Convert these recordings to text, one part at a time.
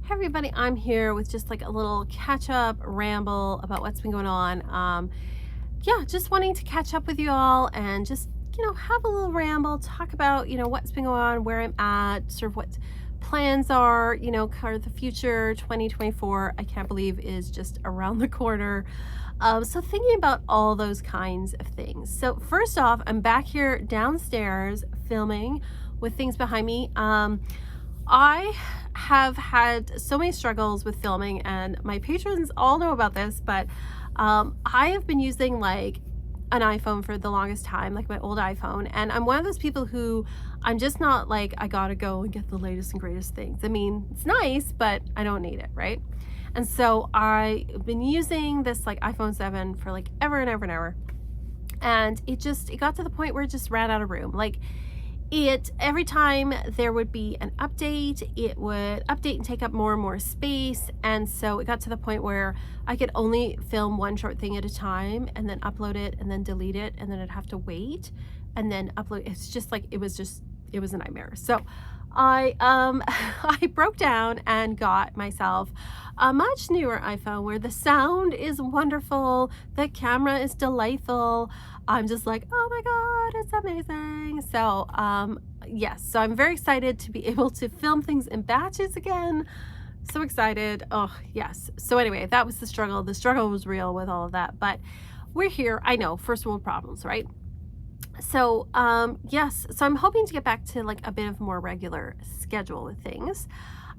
Hey everybody, I'm here with just like a little catch up ramble about what's been going on. Yeah, just wanting to catch up with you all and just, have a little ramble, talk about, what's been going on, where I'm at, sort of what plans are, kind of the future. 2024, I can't believe is just around the corner. So thinking about all those kinds of things. So first off, I'm back here downstairs filming with things behind me. I have had so many struggles with filming, and my patrons all know about this, but I have been using like an iPhone for the longest time, like my old iPhone. And I'm one of those people who I'm just not like, I gotta go and get the latest and greatest things. I mean, it's nice, but I don't need it, right? And so I've been using this like iPhone 7 for like ever and ever and ever. And it got to the point where it just ran out of room. Like, every time there would be an update, it would update and take up more and more space. And so it got to the point where I could only film one short thing at a time and then upload it and then delete it, and then I'd have to wait and then upload. It's just like it was a nightmare. So I I broke down and got myself a much newer iPhone where the sound is wonderful, the camera is delightful. I'm just like, oh my God, it's amazing. So yes, so I'm very excited to be able to film things in batches again. So excited. Oh yes. So anyway, that was the struggle. The struggle was real with all of that, but we're here. I know, first world problems, right? So yes, so I'm hoping to get back to like a bit of more regular schedule with things.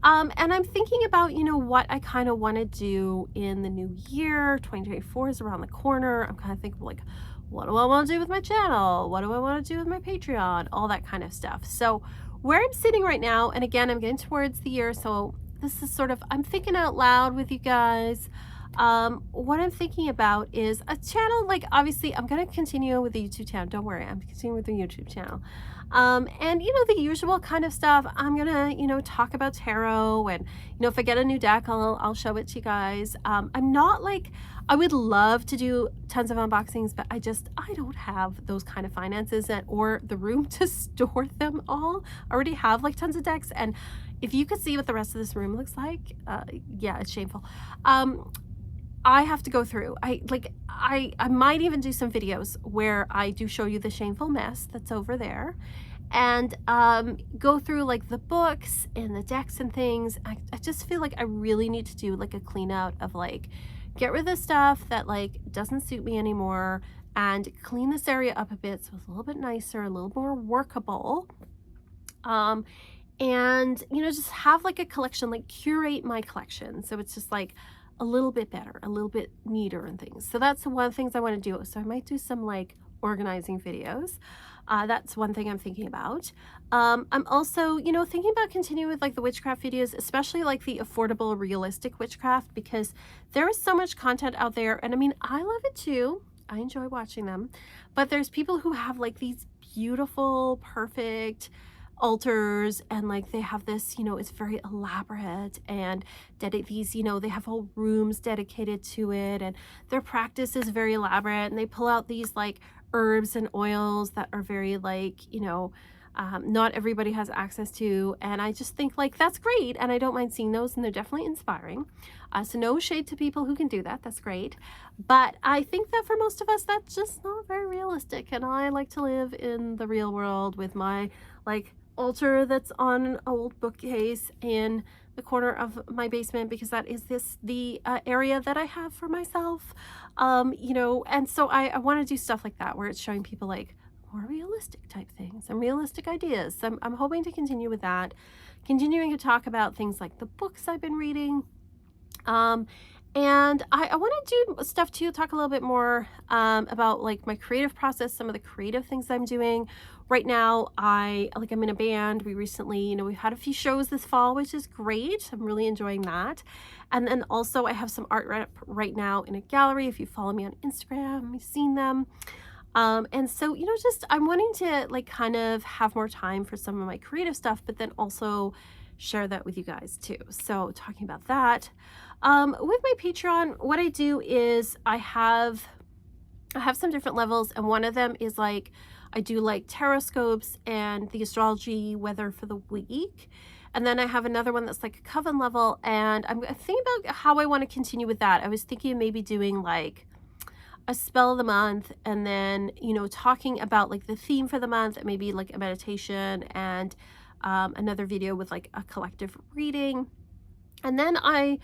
And I'm thinking about, what I kind of want to do in the new year. 2024 is around the corner. I'm kind of thinking like, what do I want to do with my channel? What do I want to do with my Patreon? All that kind of stuff. So where I'm sitting right now, and again, I'm getting towards the year, so this is sort of, I'm thinking out loud with you guys. What I'm thinking about is a channel, like obviously I'm going to continue with the YouTube channel. Don't worry, I'm continuing with the YouTube channel. And the usual kind of stuff. I'm gonna, talk about tarot, and if I get a new deck, I'll show it to you guys. I'm not like, I would love to do tons of unboxings, but I don't have those kind of finances or the room to store them all. I already have like tons of decks, and if you could see what the rest of this room looks like, yeah, it's shameful. I have to go through. I might even do some videos where I do show you the shameful mess that's over there, and go through like the books and the decks and things. I just feel like I really need to do like a clean out of like, get rid of the stuff that like doesn't suit me anymore, and clean this area up a bit so it's a little bit nicer, a little more workable. And just have like a collection, like curate my collection so it's just like a little bit better, a little bit neater and things. So that's one of the things I want to do. So I might do some like organizing videos. That's one thing I'm thinking about. I'm also, thinking about continuing with like the witchcraft videos, especially like the affordable, realistic witchcraft, because there is so much content out there. And I mean, I love it too. I enjoy watching them, but there's people who have like these beautiful, perfect altars, and like they have this, it's very elaborate, and these, they have whole rooms dedicated to it, and their practice is very elaborate, and they pull out these like herbs and oils that are very like, not everybody has access to. And I just think like that's great, and I don't mind seeing those, and they're definitely inspiring. So no shade to people who can do that. That's great. But I think that for most of us, that's just not very realistic. And I like to live in the real world with my like altar that's on an old bookcase in the corner of my basement, because that is the area that I have for myself. And so I want to do stuff like that where it's showing people like more realistic type things and realistic ideas. So I'm hoping to continue with that, continuing to talk about things like the books I've been reading. And I want to do stuff too, talk a little bit more about like my creative process, some of the creative things I'm doing right now. I'm in a band. We recently, we've had a few shows this fall, which is great. I'm really enjoying that. And then also I have some art right now in a gallery. If you follow me on Instagram, you've seen them. And so, just I'm wanting to like kind of have more time for some of my creative stuff, but then also share that with you guys too. So talking about that, with my Patreon, what I do is I have some different levels, and one of them is like, I do like tarot scopes and the astrology weather for the week. And then I have another one that's like a coven level, and I'm thinking about how I want to continue with that. I was thinking of maybe doing like a spell of the month, and then, you know, talking about like the theme for the month, maybe like a meditation, and another video with like a collective reading. And then I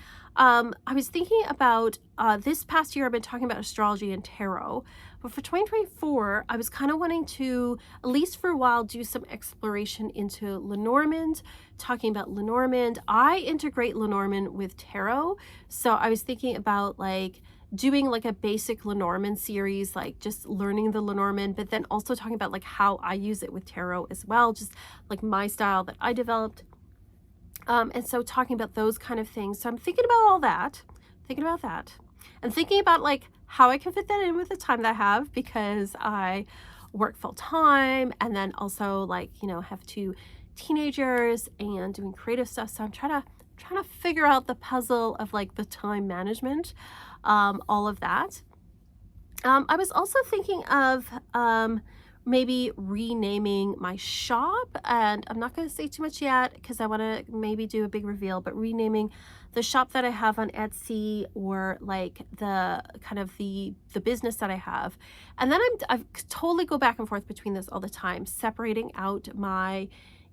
was thinking about this past year I've been talking about astrology and tarot, but for 2024 I was kind of wanting to, at least for a while, do some exploration into Lenormand, talking about Lenormand. I integrate Lenormand with tarot, so I was thinking about like doing like a basic Lenormand series, like just learning the Lenormand, but then also talking about like how I use it with tarot as well, just like my style that I developed. And so talking about those kind of things. So I'm thinking about all that, and thinking about like how I can fit that in with the time that I have, because I work full time, and then also like, you know, have 2 teenagers and doing creative stuff. So I'm trying to figure out the puzzle of like the time management, all of that. I was also thinking of maybe renaming my shop, and I'm not going to say too much yet because I want to maybe do a big reveal, but renaming the shop that I have on Etsy, or like the kind of the business that I have. And then I totally go back and forth between this all the time, separating out my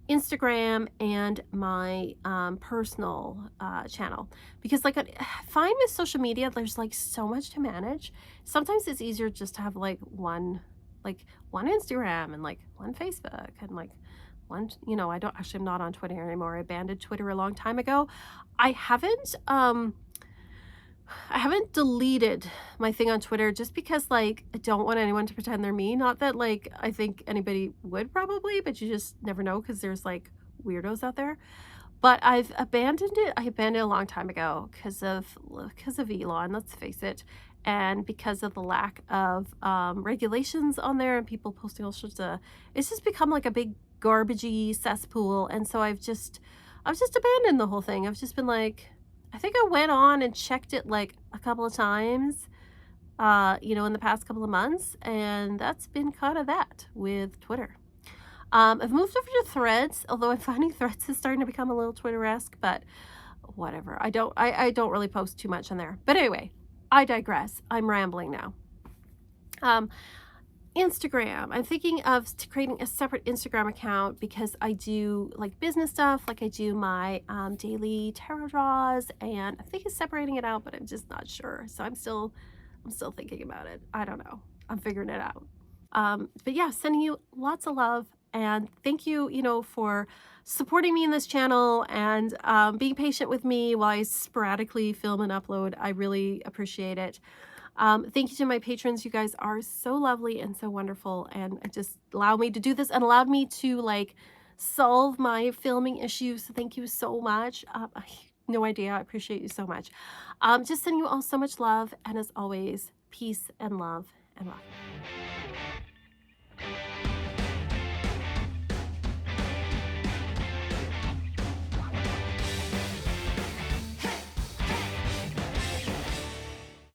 Instagram and my personal channel, because like I find with social media there's like so much to manage. Sometimes it's easier just to have like one Instagram and like one Facebook and like one, you know, I'm not on Twitter anymore. I abandoned Twitter a long time ago. I haven't deleted my thing on Twitter just because like I don't want anyone to pretend they're me. Not that like I think anybody would probably, but you just never know because there's like weirdos out there. But I've abandoned it. I abandoned it a long time ago because of Elon, let's face it, and because of the lack of regulations on there and people posting all sorts of. It's just become like a big garbagey cesspool, and so I've just abandoned the whole thing. I've just been like, I think I went on and checked it like a couple of times, you know, in the past couple of months, and that's been kind of that with Twitter. I've moved over to Threads, although I'm finding Threads is starting to become a little Twitter-esque, but whatever. I don't really post too much on there. But anyway, I digress. I'm rambling now. Instagram. I'm thinking of creating a separate Instagram account because I do like business stuff, like I do my daily tarot draws, and I'm thinking of separating it out, but I'm just not sure. So I'm still thinking about it. I don't know. I'm figuring it out. But yeah, sending you lots of love, and thank you, you know, for supporting me in this channel and being patient with me while I sporadically film and upload. I really appreciate it. Thank you to my patrons. You guys are so lovely and so wonderful, and just allow me to do this and allowed me to like solve my filming issues. So thank you so much. No idea. I appreciate you so much. Just sending you all so much love, and as always, peace and love and rock.